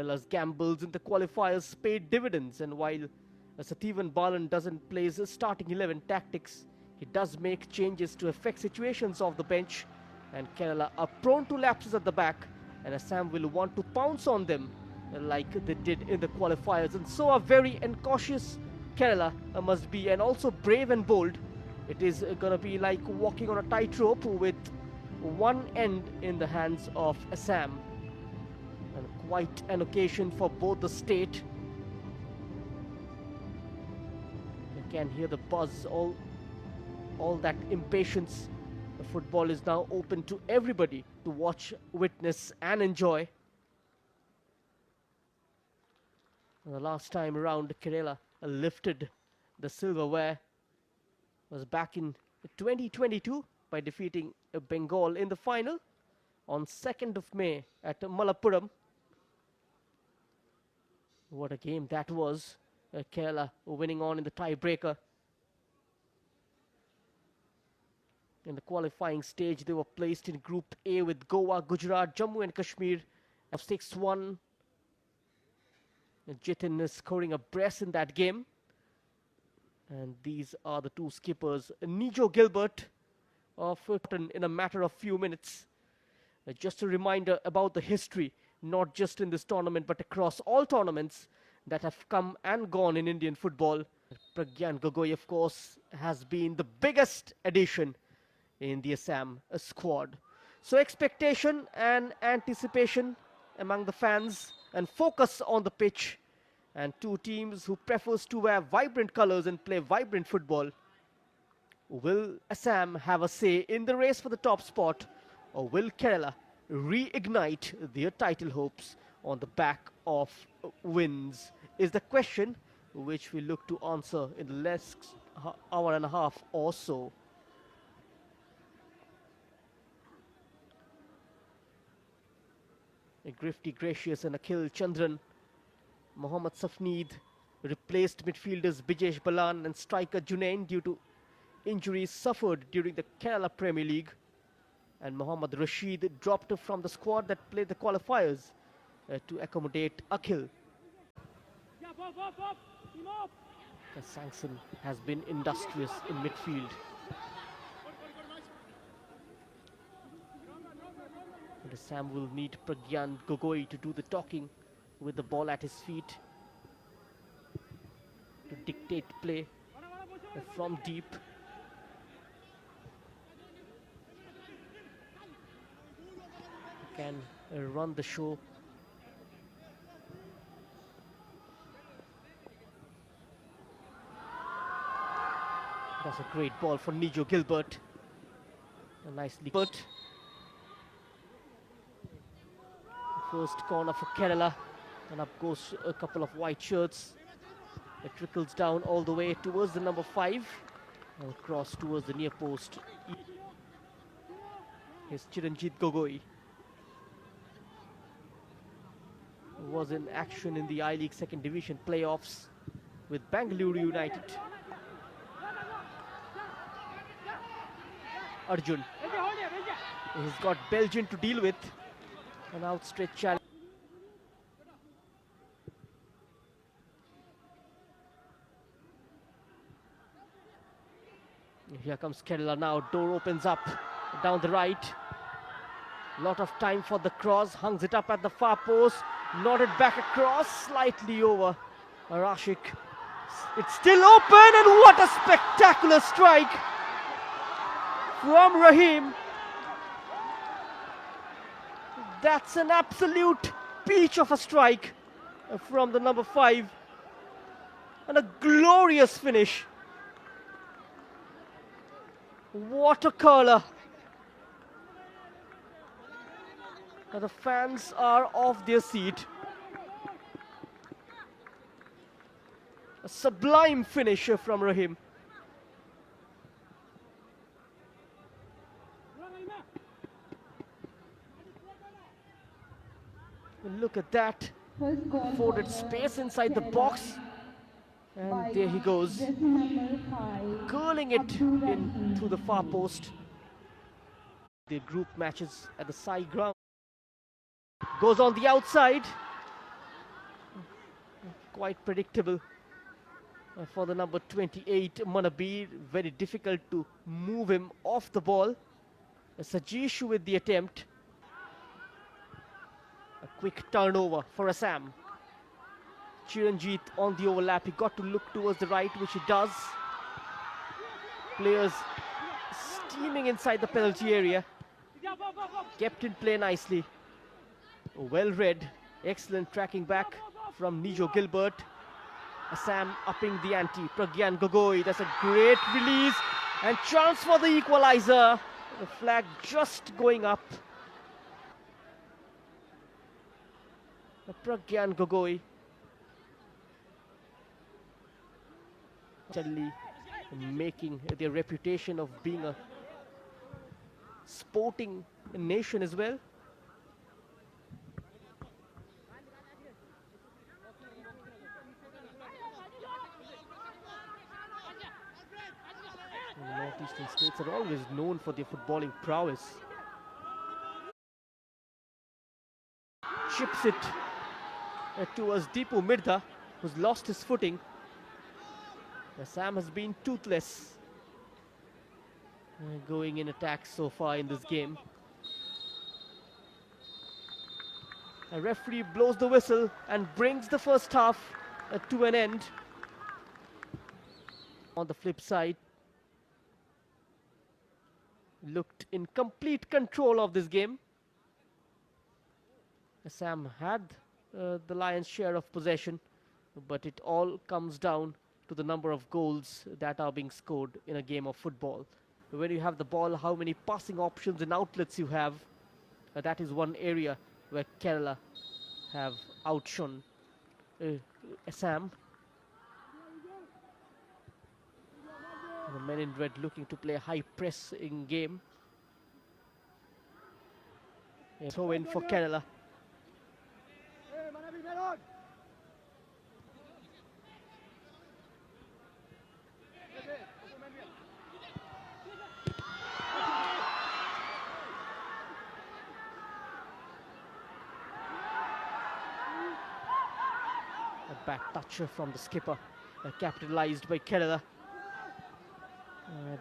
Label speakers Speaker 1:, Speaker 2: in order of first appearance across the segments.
Speaker 1: Kerala's gambles in the qualifiers paid dividends, and while Sathivan Balan doesn't play his starting 11 tactics, he does make changes to affect situations off the bench, and Kerala are prone to lapses at the back, and Assam will want to pounce on them like they did in the qualifiers, and so are very cautious. Kerala must be, and also brave and bold. It is gonna be like walking on a tightrope with one end in the hands of Assam, and quite an occasion for both the state. You can hear the buzz, all that impatience. The football is now open to everybody to watch, witness and enjoy. And the last time around Kerala lifted the silverware was back in 2022 by defeating Bengal in the final on 2nd of May at Malappuram. What a game that was. Kerala winning on in the tiebreaker. In the qualifying stage, they were placed in Group A with Goa, Gujarat, Jammu and Kashmir of 6-1. Jitin is scoring a brace in that game. And these are the two skippers. Nijo Gilbert of in a matter of few minutes. Just a reminder about the history, not just in this tournament, but across all tournaments that have come and gone in Indian football. Pragyan Gogoi, of course, has been the biggest addition in the Assam squad. So expectation and anticipation among the fans and focus on the pitch, and two teams who prefers to wear vibrant colors and play vibrant football. Will Assam have a say in the race for the top spot, or will Kerala reignite their title hopes on the back of wins, is the question which we look to answer in the next hour and a half or so. Grifty Gracious and Akhil Chandran. Mohammad Safneed replaced midfielders Bijesh Balan and striker Junain due to injuries suffered during the Kerala Premier League. And Mohammad Rashid dropped from the squad that played the qualifiers to accommodate Akhil. Sangsson has been industrious in midfield. And Assam will need Pragyan Gogoi to do the talking with the ball at his feet, to dictate play from deep. He can run the show. That's a great ball for Nijo Gilbert. A nicely put. First corner for Kerala, and up goes a couple of white shirts. It trickles down all the way towards the number 5 and across towards the near post. Here's Chiranjit Gogoi, who was in action in the I-League Second Division playoffs with Bangalore United. Arjun, he's got Belgian to deal with. An outstretched challenge. Here comes Kerala now. Door opens up down the right. Lot of time for the cross. Hungs it up at the far post. Nodded back across, slightly over Rashik. It's still open, and what a spectacular strike from Rahim. That's an absolute peach of a strike from the number 5. And a glorious finish. What a curler. And the fans are off their seat. A sublime finish from Rahim. Look at that. Afforded space inside the box. And there he goes. Curling it in through the far post. The group matches at the side ground. Goes on the outside. quite predictable for the number 28 Manabir. Very difficult to move him off the ball. Sajish with the attempt. A quick turnover for Assam. Chiranjit on the overlap. He got to look towards the right, which he does. Players steaming inside the penalty area. Kept in play nicely. Well read. Excellent tracking back from Nijo Gilbert. Assam upping the ante. Pragyan Gogoi. That's a great release. And chance for the equalizer. The flag just going up. Pragyan Gogoi. Suddenly making their reputation of being a sporting nation as well. Northeastern states are always known for their footballing prowess. Chips it towards Deepu Mirda, who's lost his footing. Assam has been toothless going in attack so far in this game. A referee blows the whistle and brings the first half to an end. On the flip side, looked in complete control of this game. Assam had the lion's share of possession, but it all comes down to the number of goals that are being scored in a game of football. When you have the ball, how many passing options and outlets you have, that is one area where Kerala have outshone Assam. The men in red looking to play a high pressing game. Throw in for Kerala. A back toucher from the skipper, capitalized by Kerala.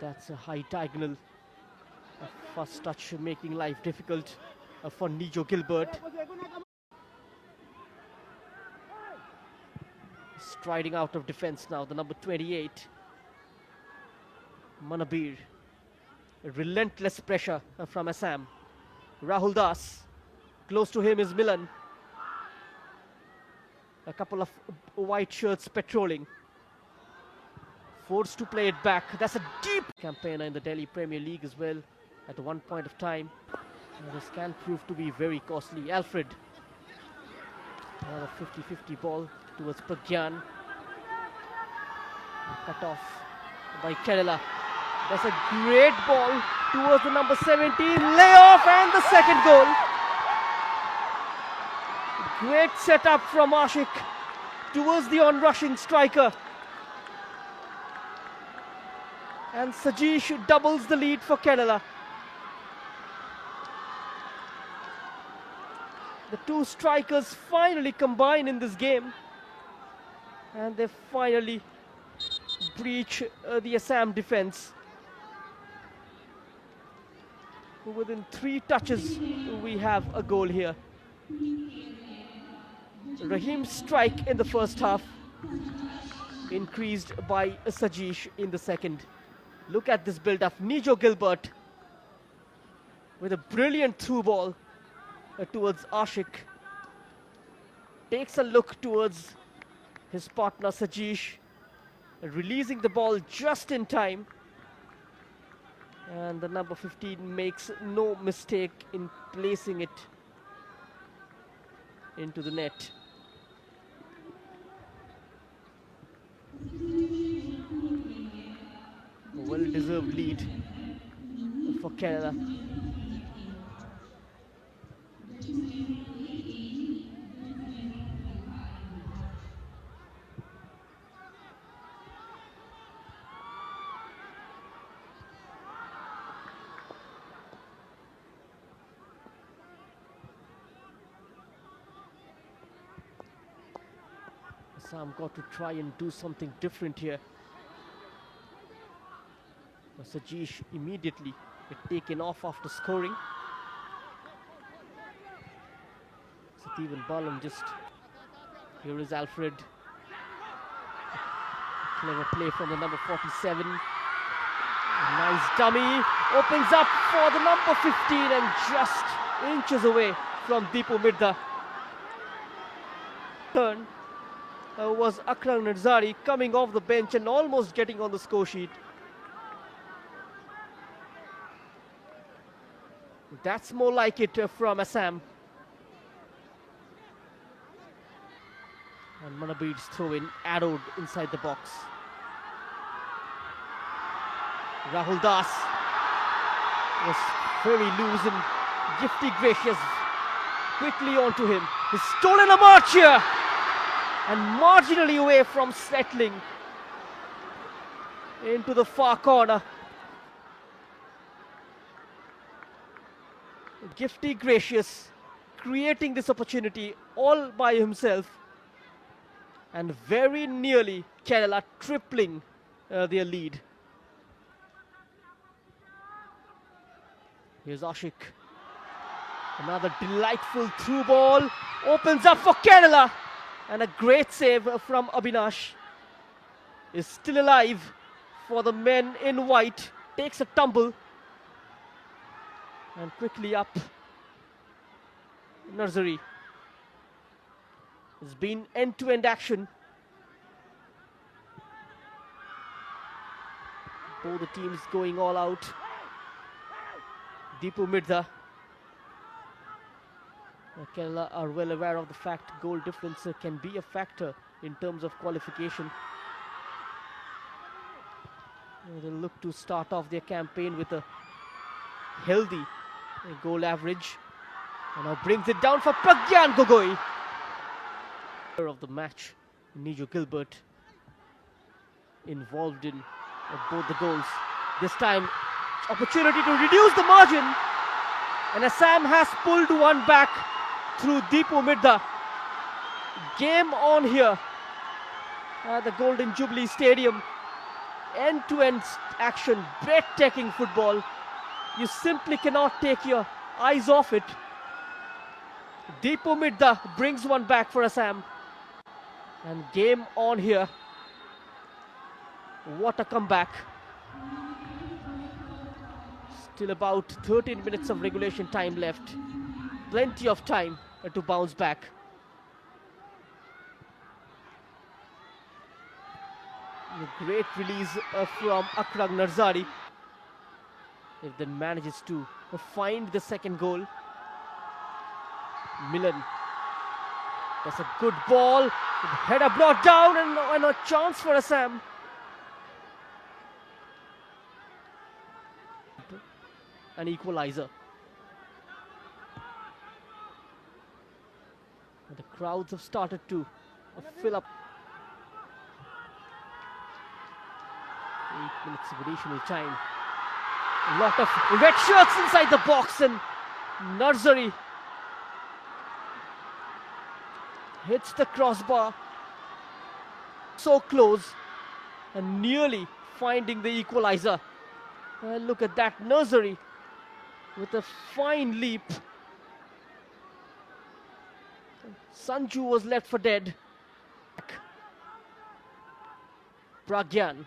Speaker 1: That's a high diagonal. A first touch making life difficult for Nijo Gilbert. Striding out of defense now, the number 28. Manabir. Relentless pressure from Assam. Rahul Das. Close to him is Milan. A couple of white shirts patrolling. Forced to play it back. That's a deep campaigner in the Delhi Premier League as well at one point of time. This can prove to be very costly. Alfred. Another 50-50 ball towards Pragyan. Cut off by Kerala. That's a great ball towards the number 17. Layoff and the second goal. Great setup from Ashik towards the on-rushing striker. And Sajish doubles the lead for Kerala. The two strikers finally combine in this game. And they finally breach the Assam defense. Within 3 touches, we have a goal here. Rahim's strike in the first half, increased by Sajish in the second. Look at this build-up. Nijo Gilbert with a brilliant through ball towards Ashik. Takes a look towards his partner Sajish, releasing the ball just in time. And the number 15 makes no mistake in placing it into the net. A well-deserved lead for Kerala. Assam got to try and do something different here. Sajish immediately taken off after scoring. Steven Balam just... Here is Alfred. Clever play from the number 47. Nice dummy. Opens up for the number 15 and just inches away from Deepu Mirza. Turn was Akram Narzari coming off the bench and almost getting on the score sheet. That's more like it from Assam. And Manabir's throw in arrowed inside the box. Rahul Das was very loose and gifty gracious. Quickly onto him. He's stolen a march here and marginally away from settling into the far corner. Gifty gracious, creating this opportunity all by himself, and very nearly Kerela tripling their lead. Here's Ashik. Another delightful through ball. Opens up for Kerela. And a great save from Abhinash. Is still alive for the men in white. Takes a tumble. And quickly up. Nursery. It's been end-to-end action. Both the teams going all out. Deepu Mirza. Kerala are well aware of the fact goal difference can be a factor in terms of qualification. They'll look to start off their campaign with a healthy goal average. And now brings it down for Pragyan Gogoi. Of the match, Nijo Gilbert involved in both the goals. This time, opportunity to reduce the margin. And Assam has pulled one back through Deepu Mirza. Game on here at the Golden Jubilee Stadium. End-to-end action, breathtaking football. You simply cannot take your eyes off it. Deepu Mirza brings one back for Assam. And game on here. What a comeback. Still about 13 minutes of regulation time left. Plenty of time to bounce back. A great release from Akram Narzari. If then manages to find the second goal. Milan. That's a good ball. Header brought down and a chance for Assam. An equalizer. The crowds have started to fill up. 8 minutes of additional time. A lot of red shirts inside the box, and Nursery hits the crossbar. So close and nearly finding the equalizer. Look at that, Nursery with a fine leap. Sanju was left for dead. Pragyan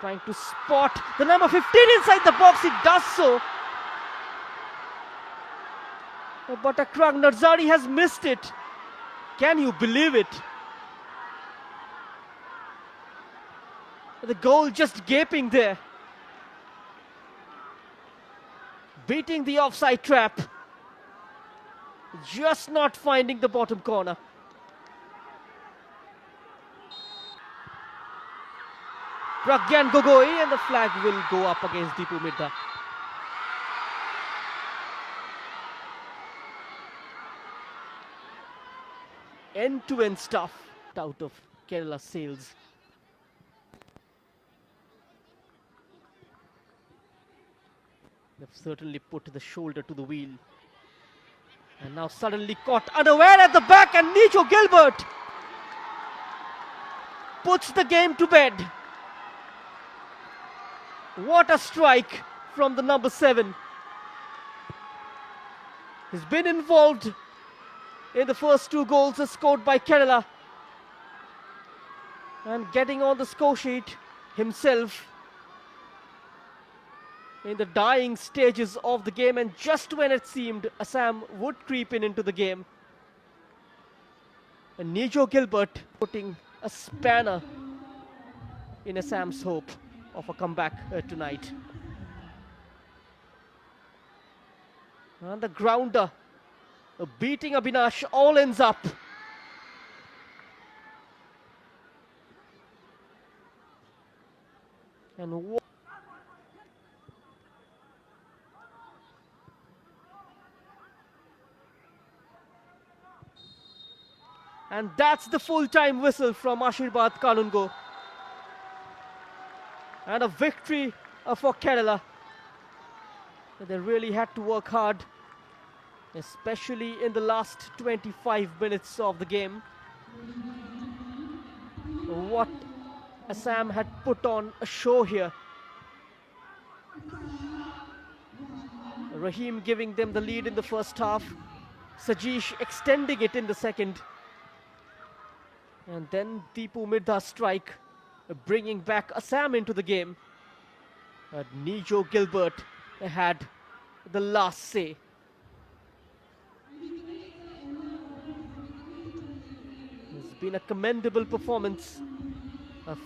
Speaker 1: trying to spot the number 15 inside the box. He does so. But Akram Narzari has missed it. Can you believe it? The goal just gaping there. Beating the offside trap. Just not finding the bottom corner. Pragyan Gogoi, and the flag will go up against Deepu Mirza. End-to-end stuff out of Kerala sails. They've certainly put the shoulder to the wheel. And now suddenly caught unaware at the back, and Nijo Gilbert puts the game to bed. What a strike from the number 7. He's been involved in the first 2 goals scored by Kerela, and getting on the score sheet himself in the dying stages of the game, and just when it seemed Assam would creep into the game, and Nijo Gilbert putting a spanner in Assam's hope of a comeback tonight. And the grounder beating Abinash all ends up. And that's the full-time whistle from Ashirvad Kanungo. And a victory for Kerala. They really had to work hard, especially in the last 25 minutes of the game. What Assam had put on a show here. Rahim giving them the lead in the first half. Sajish extending it in the second. And then Tipu Mirdha's strike, bringing back Assam into the game. Nijo Gilbert had the last say. It's been a commendable performance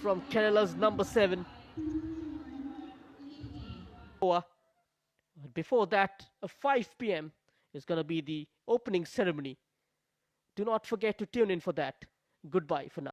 Speaker 1: from Kerala's number 7. Before that, at 5 p.m. is going to be the opening ceremony. Do not forget to tune in for that. Goodbye for now.